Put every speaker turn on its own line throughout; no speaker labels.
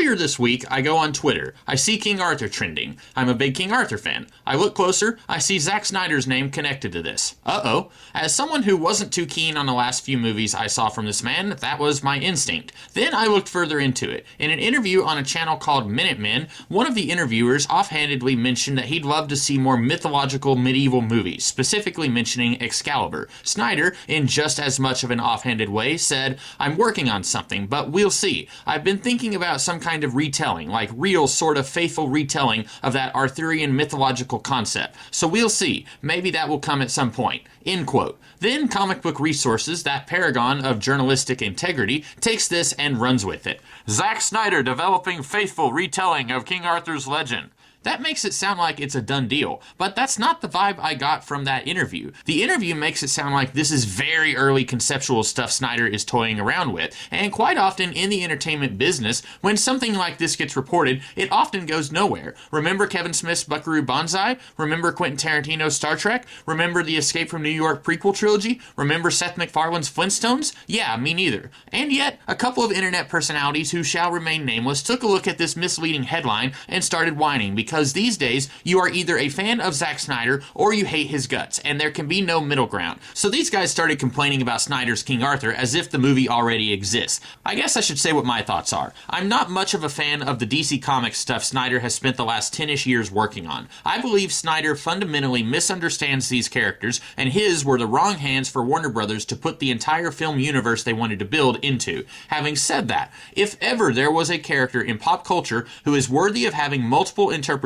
Earlier this week, I go on Twitter. I see King Arthur trending. I'm a big King Arthur fan. I look closer, I see Zack Snyder's name connected to this. Uh-oh. As someone who wasn't too keen on the last few movies I saw from this man, that was my instinct. Then I looked further into it. In an interview on a channel called Minutemen, one of the interviewers offhandedly mentioned that he'd love to see more mythological medieval movies, specifically mentioning Excalibur. Snyder, in just as much of an offhanded way, said, "I'm working on something, but we'll see. I've been thinking about some kind of retelling, like real sort of faithful retelling of that Arthurian mythological concept. So we'll see. Maybe that will come at some point." End quote. Then Comic Book Resources, that paragon of journalistic integrity, takes this and runs with it. Zack Snyder developing faithful retelling of King Arthur's legend. That makes it sound like it's a done deal, but that's not the vibe I got from that interview. The interview makes it sound like this is very early conceptual stuff Snyder is toying around with, and quite often in the entertainment business, when something like this gets reported, it often goes nowhere. Remember Kevin Smith's Buckaroo Banzai? Remember Quentin Tarantino's Star Trek? Remember the Escape from New York prequel trilogy? Remember Seth MacFarlane's Flintstones? Yeah, me neither. And yet, a couple of internet personalities who shall remain nameless took a look at this misleading headline and started whining because these days you are either a fan of Zack Snyder or you hate his guts, and there can be no middle ground. So these guys started complaining about Snyder's King Arthur as if the movie already exists. I guess I should say what my thoughts are. I'm not much of a fan of the DC Comics stuff Snyder has spent the last 10-ish years working on. I believe Snyder fundamentally misunderstands these characters, and his were the wrong hands for Warner Brothers to put the entire film universe they wanted to build into. Having said that, if ever there was a character in pop culture who is worthy of having multiple interpretations,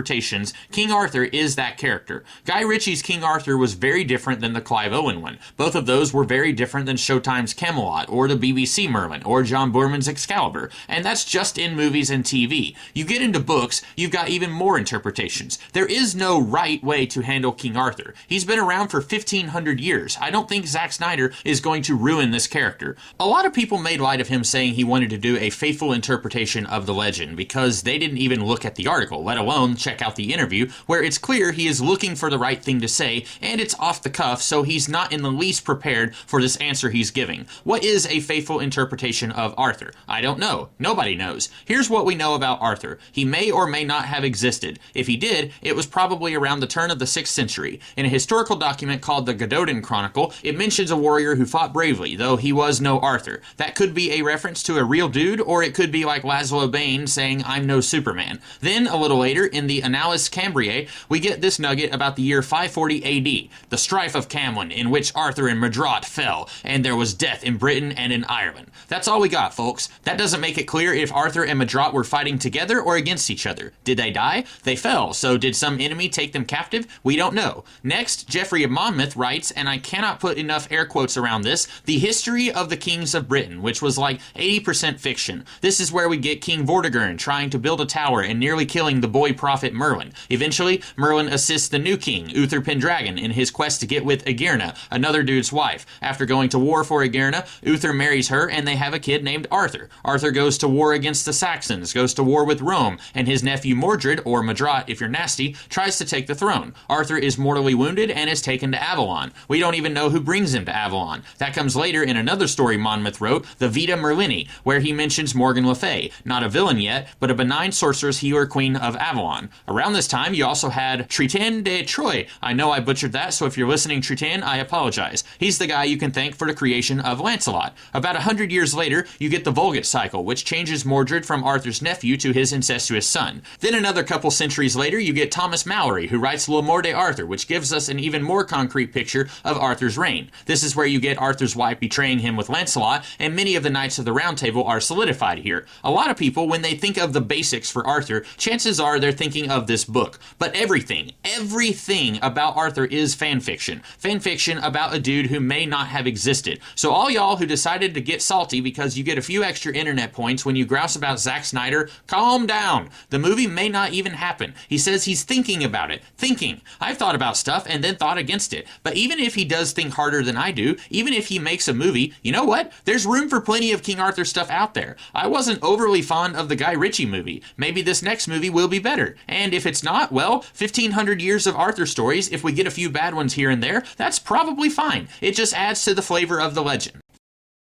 King Arthur is that character. Guy Ritchie's King Arthur was very different than the Clive Owen one. Both of those were very different than Showtime's Camelot, or the BBC Merlin, or John Boorman's Excalibur. And that's just in movies and TV. You get into books, you've got even more interpretations. There is no right way to handle King Arthur. He's been around for 1,500 years. I don't think Zack Snyder is going to ruin this character. A lot of people made light of him saying he wanted to do a faithful interpretation of the legend because they didn't even look at the article, let alone check out the interview, where it's clear he is looking for the right thing to say, and it's off the cuff, so he's not in the least prepared for this answer he's giving. What is a faithful interpretation of Arthur? I don't know. Nobody knows. Here's what we know about Arthur. He may or may not have existed. If he did, it was probably around the turn of the 6th century. In a historical document called the Gododin Chronicle, it mentions a warrior who fought bravely, though he was no Arthur. That could be a reference to a real dude, or it could be like Laszlo Bane saying, "I'm no Superman." Then, a little later, in the Annales Cambriae, we get this nugget about the year 540 AD, the strife of Camlan, in which Arthur and Medrawt fell, and there was death in Britain and in Ireland. That's all we got, folks. That doesn't make it clear if Arthur and Medrawt were fighting together or against each other. Did they die? They fell, so did some enemy take them captive? We don't know. Next, Geoffrey of Monmouth writes, and I cannot put enough air quotes around this, the history of the kings of Britain, which was like 80% fiction. This is where we get King Vortigern trying to build a tower and nearly killing the boy prophet Merlin. Eventually, Merlin assists the new king, Uther Pendragon, in his quest to get with Aegirna, another dude's wife. After going to war for Aegirna, Uther marries her and they have a kid named Arthur. Arthur goes to war against the Saxons, goes to war with Rome, and his nephew Mordred, or Medrawt if you're nasty, tries to take the throne. Arthur is mortally wounded and is taken to Avalon. We don't even know who brings him to Avalon. That comes later in another story Monmouth wrote, the Vita Merlini, where he mentions Morgan Le Fay, not a villain yet, but a benign sorceress healer queen of Avalon. Around this time, you also had Tritain de Troyes. I know I butchered that, so if you're listening, Tritain, I apologize. He's the guy you can thank for the creation of Lancelot. About 100 years later, you get the Vulgate cycle, which changes Mordred from Arthur's nephew to his incestuous son. Then another couple centuries later, you get Thomas Malory, who writes L'Amour de Arthur, which gives us an even more concrete picture of Arthur's reign. This is where you get Arthur's wife betraying him with Lancelot, and many of the Knights of the Round Table are solidified here. A lot of people, when they think of the basics for Arthur, chances are they're thinking of this book. But everything about Arthur is fanfiction. Fanfiction about a dude who may not have existed. So all y'all who decided to get salty because you get a few extra internet points when you grouse about Zack Snyder, calm down. The movie may not even happen. He says he's thinking about it. Thinking. I've thought about stuff and then thought against it. But even if he does think harder than I do, even if he makes a movie, you know what? There's room for plenty of King Arthur stuff out there. I wasn't overly fond of the Guy Ritchie movie. Maybe this next movie will be better. And if it's not, well, 1,500 years of Arthur stories, if we get a few bad ones here and there, that's probably fine. It just adds to the flavor of the legend.